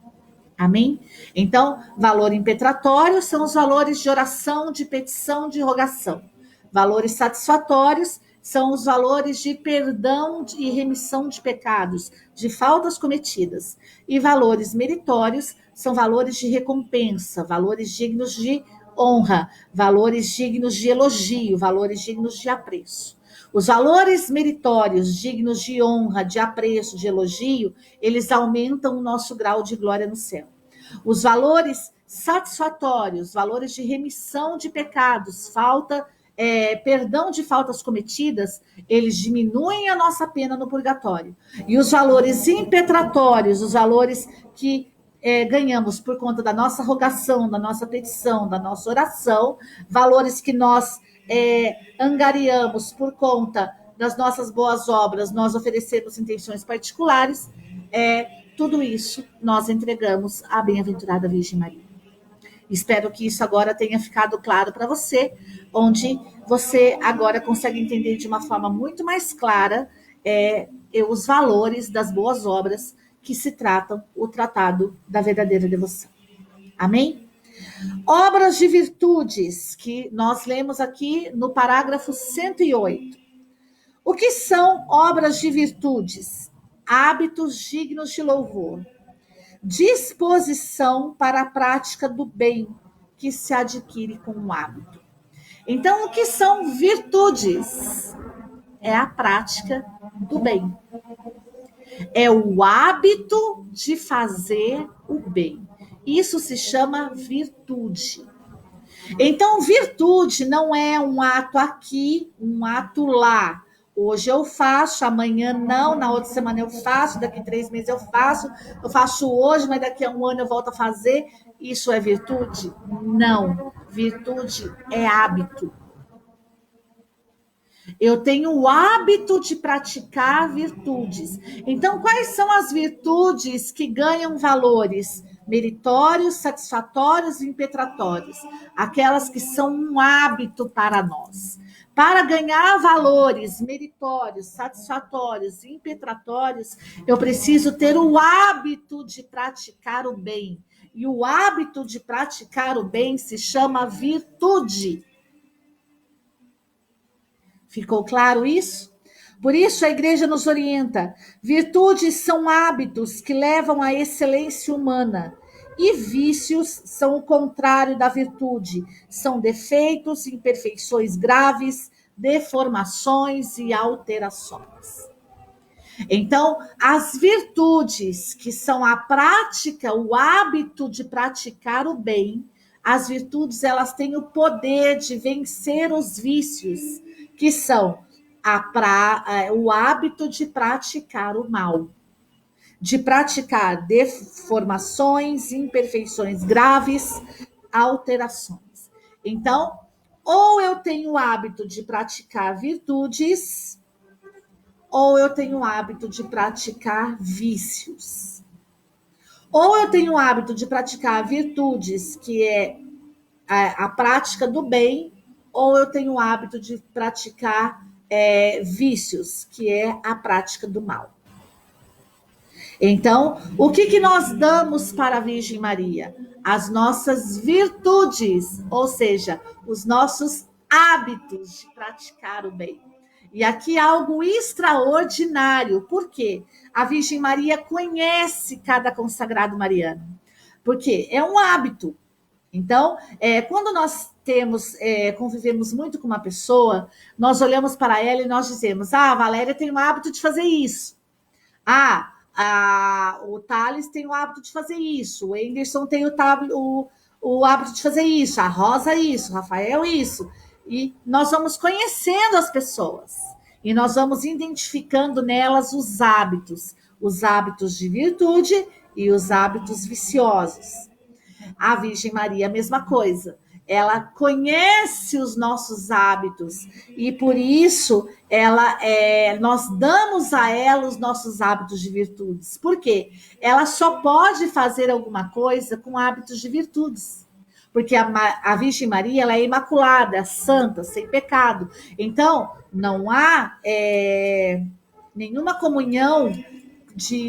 Amém? Então, valor impetratório são os valores de oração, de petição, de rogação. Valores satisfatórios são os valores de perdão e remissão de pecados, de faltas cometidas. E valores meritórios são valores de recompensa, valores dignos de honra, valores dignos de elogio, valores dignos de apreço. Os valores meritórios, dignos de honra, de apreço, de elogio, eles aumentam o nosso grau de glória no céu. Os valores satisfatórios, valores de remissão de pecados, perdão de faltas cometidas, eles diminuem a nossa pena no purgatório. E os valores impetratórios, os valores que ganhamos por conta da nossa rogação, da nossa petição, da nossa oração, valores que nós angariamos por conta das nossas boas obras, nós oferecemos intenções particulares, tudo isso nós entregamos à bem-aventurada Virgem Maria. Espero que isso agora tenha ficado claro para você, onde você agora consegue entender de uma forma muito mais clara os valores das boas obras que se tratam o tratado da verdadeira devoção. Amém? Obras de virtudes, que nós lemos aqui no parágrafo 108. O que são obras de virtudes? Hábitos dignos de louvor. Disposição para a prática do bem que se adquire com o hábito. Então, o que são virtudes? É a prática do bem. É o hábito de fazer o bem. Isso se chama virtude. Então, virtude não é um ato aqui, um ato lá. Hoje eu faço, amanhã não, na outra semana eu faço, daqui 3 meses eu faço hoje, mas daqui a 1 ano eu volto a fazer. Isso é virtude? Não. Virtude é hábito. Eu tenho o hábito de praticar virtudes. Então, quais são as virtudes que ganham valores meritórios, satisfatórios e impetratórios? Aquelas que são um hábito para nós. Para ganhar valores meritórios, satisfatórios e impetratórios, eu preciso ter o hábito de praticar o bem. E o hábito de praticar o bem se chama virtude. Ficou claro isso? Por isso a igreja nos orienta. Virtudes são hábitos que levam à excelência humana. E vícios são o contrário da virtude. São defeitos, imperfeições graves, deformações e alterações. Então, as virtudes, que são a prática, o hábito de praticar o bem, as virtudes, elas têm o poder de vencer os vícios, que são o hábito de praticar o mal, de praticar deformações, imperfeições graves, alterações. Então, ou eu tenho o hábito de praticar virtudes, ou eu tenho o hábito de praticar vícios. Ou eu tenho o hábito de praticar virtudes, que é a prática do bem, ou eu tenho o hábito de praticar vícios, que é a prática do mal. Então, o que nós damos para a Virgem Maria? As nossas virtudes, ou seja, os nossos hábitos de praticar o bem. E aqui algo extraordinário. Por quê? A Virgem Maria conhece cada consagrado mariano. Porque é um hábito. Então, quando nós convivemos muito com uma pessoa, nós olhamos para ela e nós dizemos: ah, a Valéria tem o hábito de fazer isso. O Thales tem o hábito de fazer isso. O Anderson tem o hábito de fazer isso. A Rosa, isso. O Rafael, isso. E nós vamos conhecendo as pessoas. E nós vamos identificando nelas os hábitos de virtude e os hábitos viciosos. A Virgem Maria, a mesma coisa. Ela conhece os nossos hábitos e por isso nós damos a ela os nossos hábitos de virtudes. Por quê? Ela só pode fazer alguma coisa com hábitos de virtudes. Porque a Virgem Maria ela é imaculada, santa, sem pecado. Então, não há nenhuma comunhão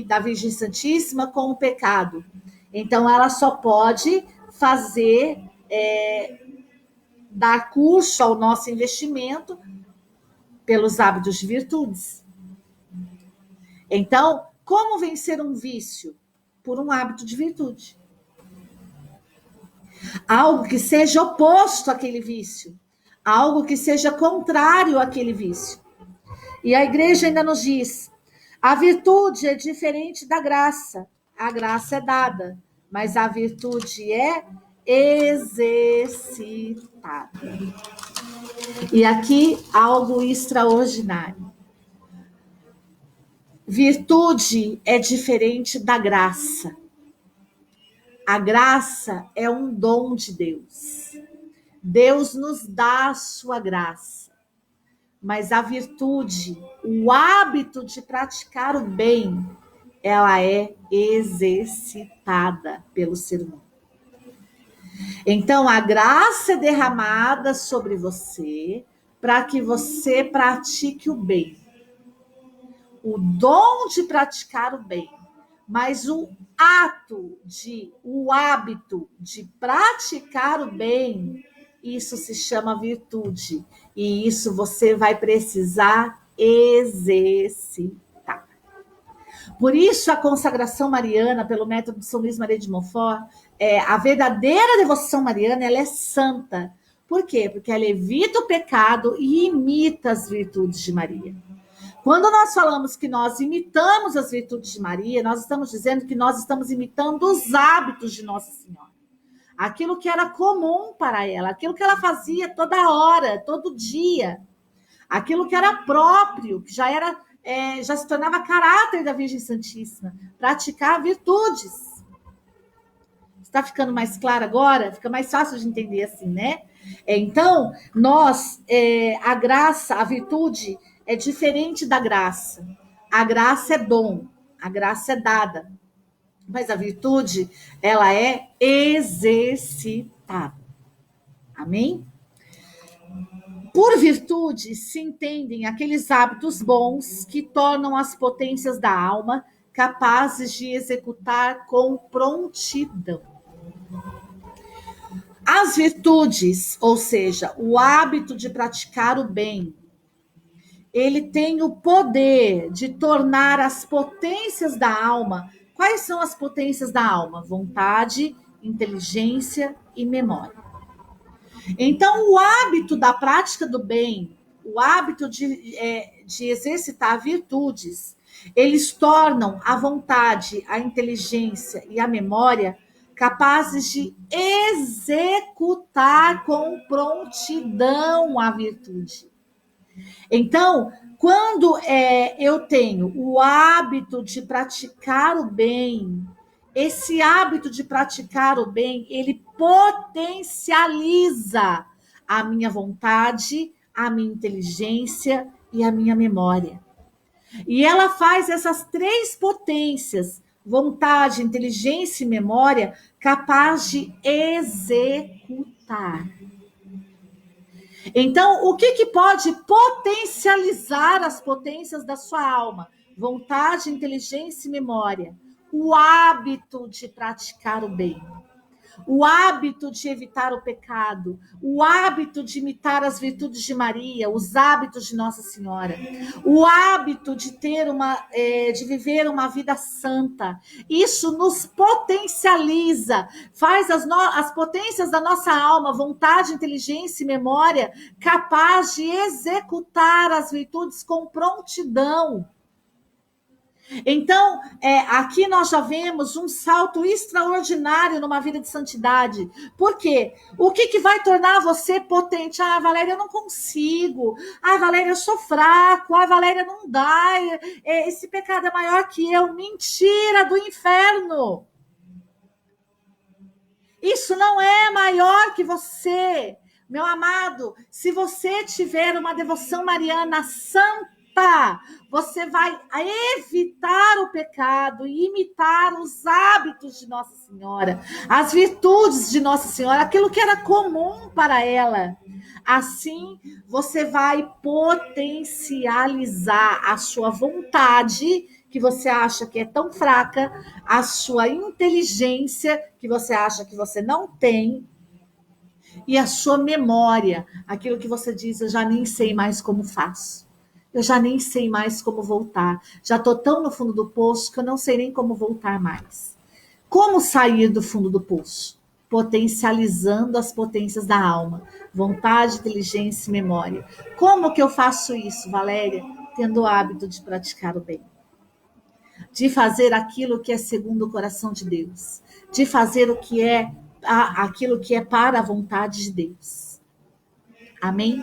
da Virgem Santíssima com o pecado. Então, ela só pode dar curso ao nosso investimento pelos hábitos de virtudes. Então, como vencer um vício? Por um hábito de virtude. Algo que seja oposto àquele vício. Algo que seja contrário àquele vício. E a igreja ainda nos diz: a virtude é diferente da graça. A graça é dada, mas a virtude é exercitada. E aqui algo extraordinário. Virtude é diferente da graça. A graça é um dom de Deus. Deus nos dá a sua graça. Mas a virtude, o hábito de praticar o bem, ela é exercitada pelo ser humano. Então, a graça é derramada sobre você para que você pratique o bem. O dom de praticar o bem. Mas o hábito de praticar o bem, isso se chama virtude. E isso você vai precisar exercitar. Por isso, a consagração mariana, pelo método de São Luís Maria de Montfort, a verdadeira devoção mariana, ela é santa. Por quê? Porque ela evita o pecado e imita as virtudes de Maria. Quando nós falamos que nós imitamos as virtudes de Maria, nós estamos dizendo que nós estamos imitando os hábitos de Nossa Senhora. Aquilo que era comum para ela, aquilo que ela fazia toda hora, todo dia. Aquilo que era próprio, que já se tornava caráter da Virgem Santíssima. Praticar virtudes. Está ficando mais claro agora? Fica mais fácil de entender assim, né? Então, a graça, a virtude é diferente da graça. A graça é dom, a graça é dada. Mas a virtude, ela é exercitada. Amém? Por virtude se entendem aqueles hábitos bons que tornam as potências da alma capazes de executar com prontidão. As virtudes, ou seja, o hábito de praticar o bem, ele tem o poder de tornar as potências da alma. Quais são as potências da alma? Vontade, inteligência e memória. Então, o hábito da prática do bem, o hábito de exercitar virtudes, eles tornam a vontade, a inteligência e a memória capazes de executar com prontidão a virtude. Então, quando eu tenho o hábito de praticar o bem, esse hábito de praticar o bem, ele potencializa a minha vontade, a minha inteligência e a minha memória. E ela faz essas três potências, vontade, inteligência e memória, capaz de executar. Então, o que pode potencializar as potências da sua alma? Vontade, inteligência e memória. O hábito de praticar o bem. o hábito de evitar o pecado, o hábito de imitar as virtudes de Maria, os hábitos de Nossa Senhora, o hábito de de viver uma vida santa. Isso nos potencializa, faz as potências da nossa alma, vontade, inteligência e memória capaz de executar as virtudes com prontidão. Então, aqui nós já vemos um salto extraordinário numa vida de santidade. Por quê? O que vai tornar você potente? Ah, Valéria, eu não consigo. Ah, Valéria, eu sou fraco. Ah, Valéria, não dá. Esse pecado é maior que eu. Mentira do inferno. Isso não é maior que você. Meu amado, se você tiver uma devoção mariana santa, você vai evitar o pecado e imitar os hábitos de Nossa Senhora, as virtudes de Nossa Senhora, aquilo que era comum para ela. Assim, você vai potencializar a sua vontade, que você acha que é tão fraca, a sua inteligência, que você acha que você não tem, e a sua memória, aquilo que você diz, eu já nem sei mais como faço. Eu já nem sei mais como voltar. Já estou tão no fundo do poço que eu não sei nem como voltar mais. Como sair do fundo do poço? Potencializando as potências da alma. Vontade, inteligência e memória. Como que eu faço isso, Valéria? Tendo o hábito de praticar o bem. De fazer aquilo que é segundo o coração de Deus. De fazer aquilo que é para a vontade de Deus. Amém?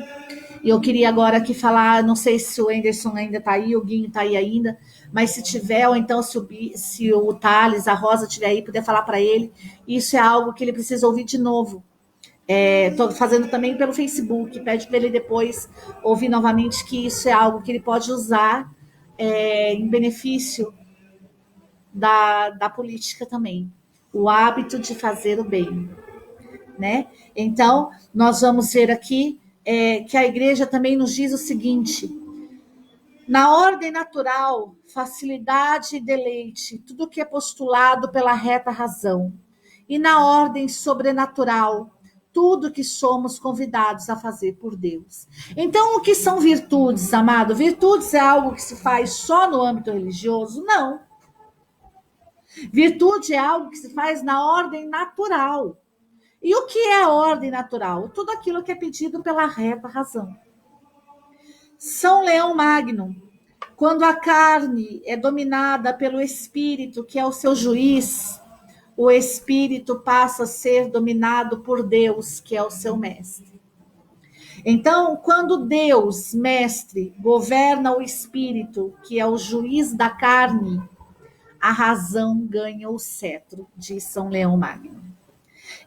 E eu queria agora aqui falar, não sei se o Anderson ainda está aí, o Guinho está aí ainda, mas se tiver, ou então se o Thales, a Rosa estiver aí, puder falar para ele, isso é algo que ele precisa ouvir de novo. Estou fazendo também pelo Facebook, pede para ele depois ouvir novamente que isso é algo que ele pode usar em benefício da política também. O hábito de fazer o bem. Né? Então, nós vamos ver aqui que a igreja também nos diz o seguinte: na ordem natural, facilidade e deleite, tudo que é postulado pela reta razão. E na ordem sobrenatural, tudo que somos convidados a fazer por Deus. Então, o que são virtudes, amado? Virtudes é algo que se faz só no âmbito religioso? Não. Virtude é algo que se faz na ordem natural. E o que é a ordem natural? Tudo aquilo que é pedido pela reta razão. São Leão Magno, quando a carne é dominada pelo espírito, que é o seu juiz, o espírito passa a ser dominado por Deus, que é o seu mestre. Então, quando Deus, mestre, governa o espírito, que é o juiz da carne, a razão ganha o cetro, diz São Leão Magno.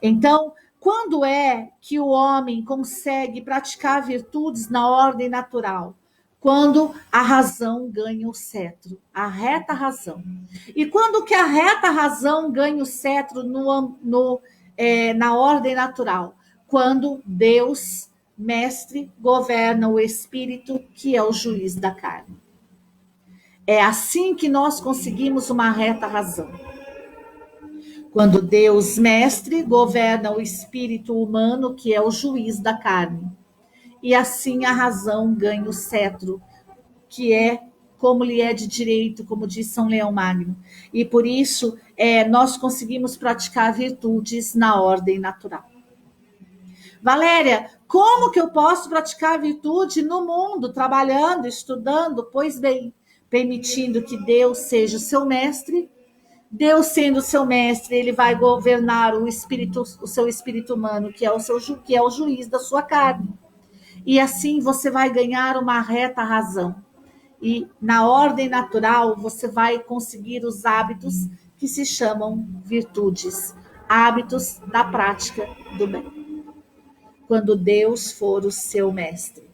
Então, quando é que o homem consegue praticar virtudes na ordem natural? Quando a razão ganha o cetro, a reta razão. E quando que a reta razão ganha o cetro na ordem natural? Quando Deus, mestre, governa o espírito, que é o juiz da carne. É assim que nós conseguimos uma reta razão. Quando Deus, mestre, governa o espírito humano, que é o juiz da carne. E assim a razão ganha o cetro, que é como lhe é de direito, como diz São Leão Magno. E por isso nós conseguimos praticar virtudes na ordem natural. Valéria, como que eu posso praticar virtude no mundo, trabalhando, estudando? Pois bem, permitindo que Deus seja o seu mestre. Deus sendo seu mestre, ele vai governar o seu espírito humano, que é o juiz da sua carne. E assim você vai ganhar uma reta razão. E na ordem natural, você vai conseguir os hábitos que se chamam virtudes, hábitos da prática do bem. Quando Deus for o seu mestre,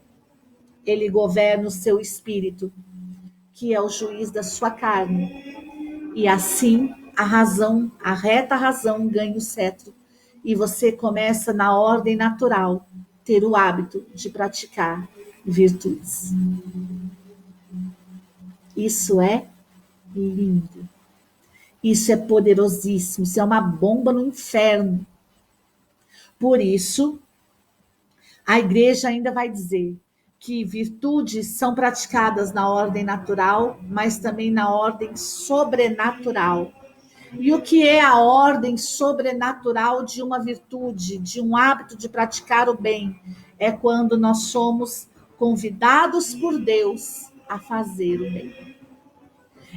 ele governa o seu espírito, que é o juiz da sua carne. E assim a razão, a reta razão ganha o cetro. E você começa na ordem natural ter o hábito de praticar virtudes. Isso é lindo. Isso é poderosíssimo. Isso é uma bomba no inferno. Por isso, a igreja ainda vai dizer que virtudes são praticadas na ordem natural, mas também na ordem sobrenatural. E o que é a ordem sobrenatural de uma virtude, de um hábito de praticar o bem? É quando nós somos convidados por Deus a fazer o bem.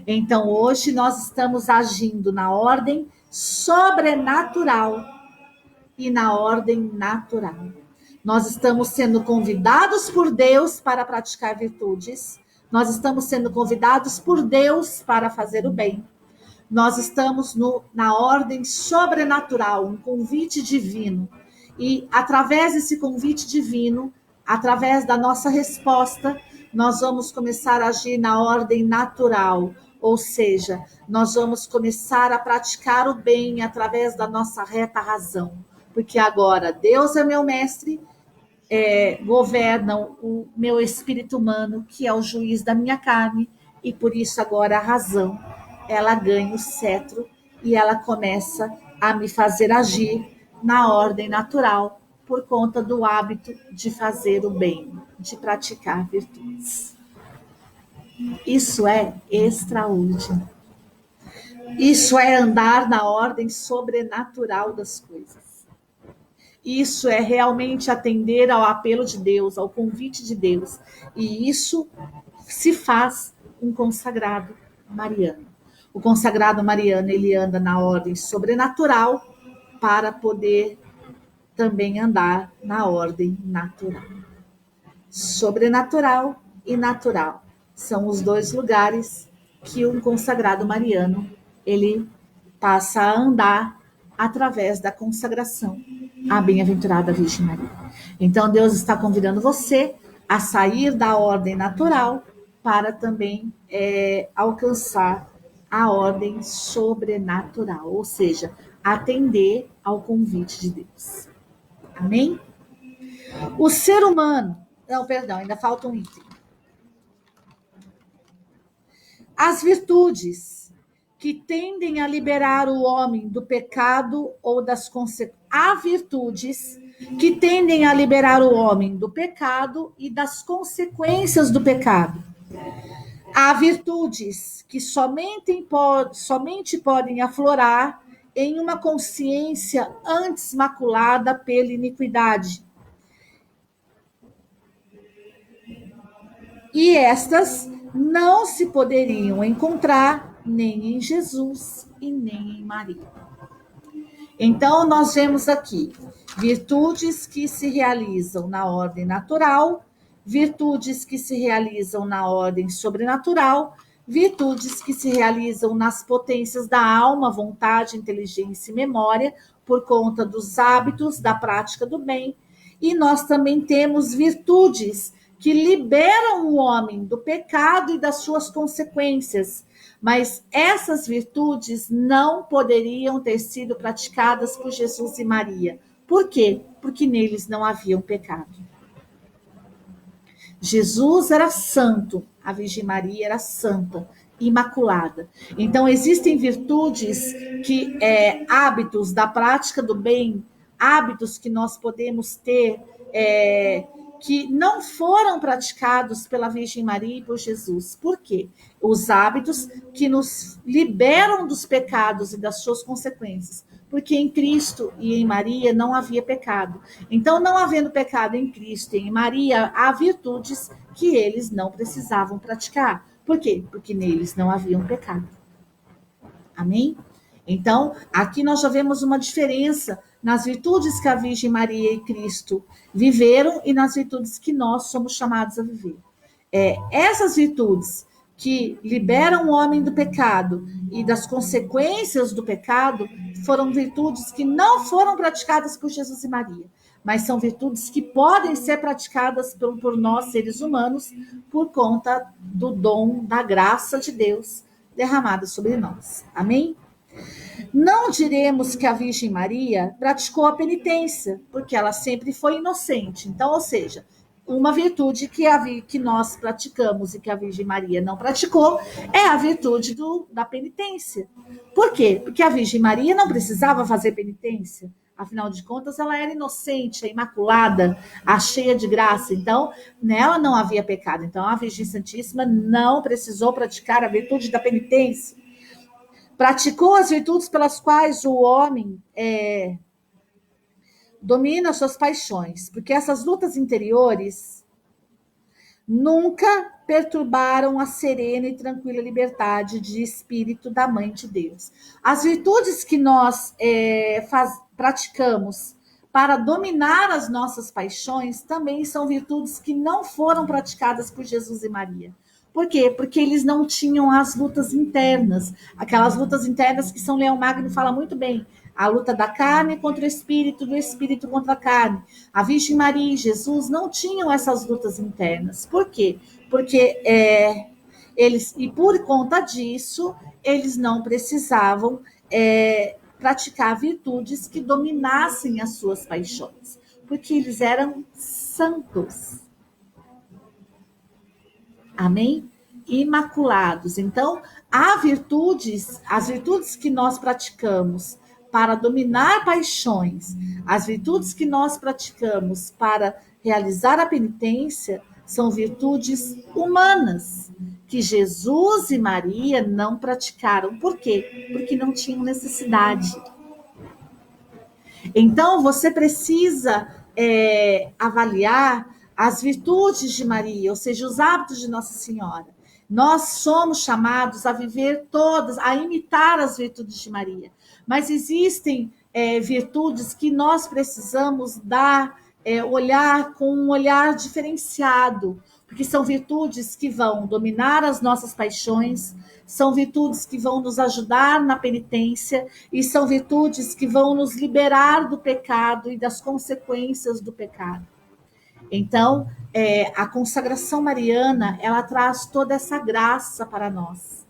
Então, hoje nós estamos agindo na ordem sobrenatural e na ordem natural. Nós estamos sendo convidados por Deus para praticar virtudes. Nós estamos sendo convidados por Deus para fazer o bem. Nós estamos na ordem sobrenatural, um convite divino. E através desse convite divino, através da nossa resposta, nós vamos começar a agir na ordem natural. Ou seja, nós vamos começar a praticar o bem através da nossa reta razão. Porque agora Deus é meu mestre, governa o meu espírito humano, que é o juiz da minha carne, e por isso agora a razão, ela ganha o cetro e ela começa a me fazer agir na ordem natural, por conta do hábito de fazer o bem, de praticar virtudes. Isso é extraordinário. Isso é andar na ordem sobrenatural das coisas. Isso é realmente atender ao apelo de Deus, ao convite de Deus. E isso se faz um consagrado mariano. O consagrado mariano, ele anda na ordem sobrenatural para poder também andar na ordem natural. Sobrenatural e natural são os dois lugares que um consagrado mariano, ele passa a andar através da consagração à bem-aventurada Virgem Maria. Então, Deus está convidando você a sair da ordem natural para também alcançar a ordem sobrenatural, ou seja, atender ao convite de Deus. Amém? O ser humano... Não, perdão, ainda falta um item. As virtudes que tendem a liberar o homem do pecado ou das consequências. Há virtudes que tendem a liberar o homem do pecado e das consequências do pecado. Há virtudes que somente podem aflorar em uma consciência antes maculada pela iniquidade. E estas não se poderiam encontrar nem em Jesus e nem em Maria. Então, nós vemos aqui virtudes que se realizam na ordem natural, virtudes que se realizam na ordem sobrenatural, virtudes que se realizam nas potências da alma, vontade, inteligência e memória, por conta dos hábitos da prática do bem. E nós também temos virtudes que liberam o homem do pecado e das suas consequências. Mas essas virtudes não poderiam ter sido praticadas por Jesus e Maria. Por quê? Porque neles não havia pecado. Jesus era santo, a Virgem Maria era santa, imaculada. Então, existem virtudes que, hábitos da prática do bem, hábitos que nós podemos ter, que não foram praticados pela Virgem Maria e por Jesus. Por quê? Os hábitos que nos liberam dos pecados e das suas consequências. Porque em Cristo e em Maria não havia pecado. Então, não havendo pecado em Cristo e em Maria, há virtudes que eles não precisavam praticar. Por quê? Porque neles não havia pecado. Amém? Então, aqui nós já vemos uma diferença nas virtudes que a Virgem Maria e Cristo viveram e nas virtudes que nós somos chamados a viver. Essas virtudes que liberam o homem do pecado e das consequências do pecado foram virtudes que não foram praticadas por Jesus e Maria, mas são virtudes que podem ser praticadas por nós, seres humanos, por conta do dom da graça de Deus derramada sobre nós. Amém? Não diremos que a Virgem Maria praticou a penitência, porque ela sempre foi inocente. Então, ou seja, uma virtude que nós praticamos e que a Virgem Maria não praticou é a virtude da penitência. Por quê? Porque a Virgem Maria não precisava fazer penitência. Afinal de contas, ela era inocente, a imaculada, a cheia de graça. Então, nela não havia pecado. Então, a Virgem Santíssima não precisou praticar a virtude da penitência. Praticou as virtudes pelas quais o homem domina suas paixões, porque essas lutas interiores nunca perturbaram a serena e tranquila liberdade de espírito da Mãe de Deus. As virtudes que nós praticamos para dominar as nossas paixões também são virtudes que não foram praticadas por Jesus e Maria. Por quê? Porque eles não tinham as lutas internas, aquelas lutas internas que São Leão Magno fala muito bem, a luta da carne contra o espírito, do espírito contra a carne. A Virgem Maria e Jesus não tinham essas lutas internas. Por quê? Porque eles, e por conta disso, eles não precisavam praticar virtudes que dominassem as suas paixões, porque eles eram santos. Amém? Imaculados. Então, há virtudes, as virtudes que nós praticamos para dominar paixões, as virtudes que nós praticamos para realizar a penitência, são virtudes humanas, que Jesus e Maria não praticaram. Por quê? Porque não tinham necessidade. Então, você precisa avaliar as virtudes de Maria, ou seja, os hábitos de Nossa Senhora. Nós somos chamados a viver todas, a imitar as virtudes de Maria. Mas existem virtudes que nós precisamos olhar com um olhar diferenciado, porque são virtudes que vão dominar as nossas paixões, são virtudes que vão nos ajudar na penitência e são virtudes que vão nos liberar do pecado e das consequências do pecado. Então, a consagração mariana, ela traz toda essa graça para nós.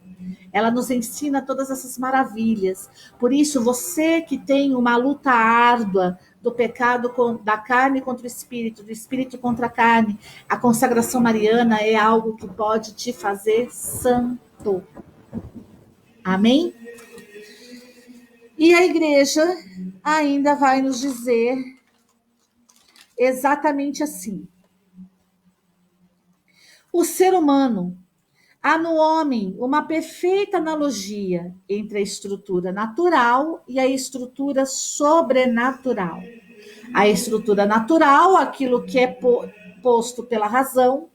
Ela nos ensina todas essas maravilhas. Por isso, você que tem uma luta árdua do pecado da carne contra o espírito, do espírito contra a carne, a consagração mariana é algo que pode te fazer santo. Amém? E a igreja ainda vai nos dizer exatamente assim. O ser humano, há no homem uma perfeita analogia entre a estrutura natural e a estrutura sobrenatural. A estrutura natural, aquilo que é posto pela razão,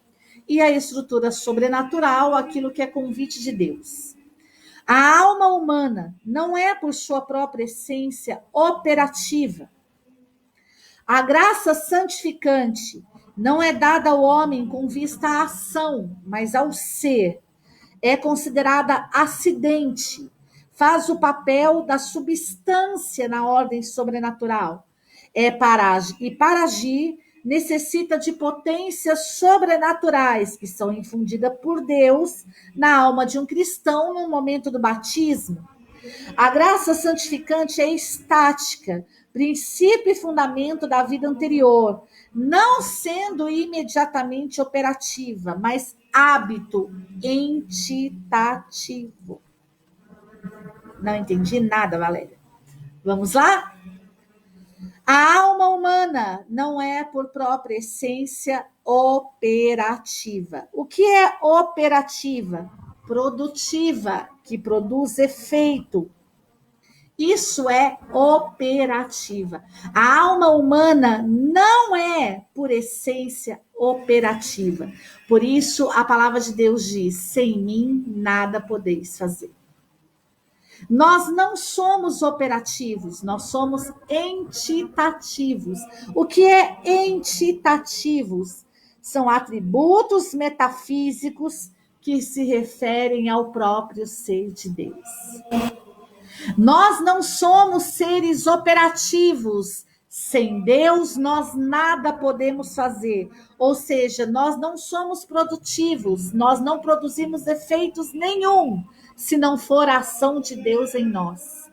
e a estrutura sobrenatural, aquilo que é convite de Deus. A alma humana não é, por sua própria essência, operativa. A graça santificante não é dada ao homem com vista à ação, mas ao ser. É considerada acidente. Faz o papel da substância na ordem sobrenatural. Para agir, necessita de potências sobrenaturais que são infundidas por Deus na alma de um cristão no momento do batismo. A graça santificante é estática, princípio e fundamento da vida anterior, não sendo imediatamente operativa, mas hábito entitativo. Não entendi nada, Valéria. Vamos lá? A alma humana não é, por própria essência, operativa. O que é operativa? Produtiva, que produz efeito. Isso é operativa. A alma humana não é, por essência, operativa. Por isso, a palavra de Deus diz: sem mim nada podeis fazer. Nós não somos operativos, nós somos entitativos. O que é entitativos? São atributos metafísicos que se referem ao próprio ser de Deus. Nós não somos seres operativos. Sem Deus, nós nada podemos fazer. Ou seja, nós não somos produtivos, nós não produzimos efeitos nenhum, se não for a ação de Deus em nós.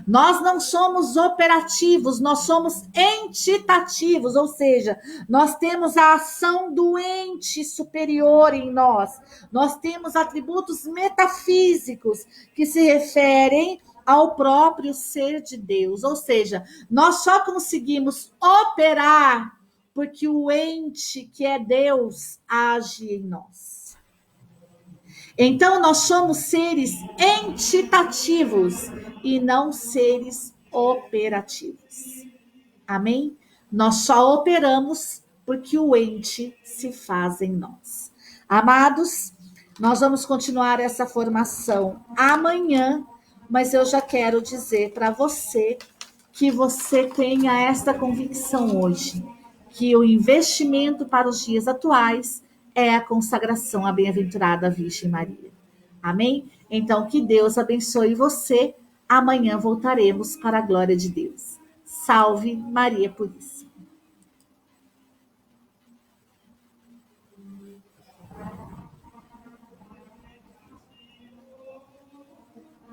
Nós não somos operativos, nós somos entitativos, ou seja, nós temos a ação do ente superior em nós. Nós temos atributos metafísicos que se referem ao próprio ser de Deus. Ou seja, nós só conseguimos operar porque o ente que é Deus age em nós. Então, nós somos seres entitativos e não seres operativos. Amém? Nós só operamos porque o ente se faz em nós. Amados, nós vamos continuar essa formação amanhã, mas eu já quero dizer para você que você tenha esta convicção hoje, que o investimento para os dias atuais é a consagração à bem-aventurada Virgem Maria. Amém? Então, que Deus abençoe você. Amanhã voltaremos para a glória de Deus. Salve Maria Puríssima.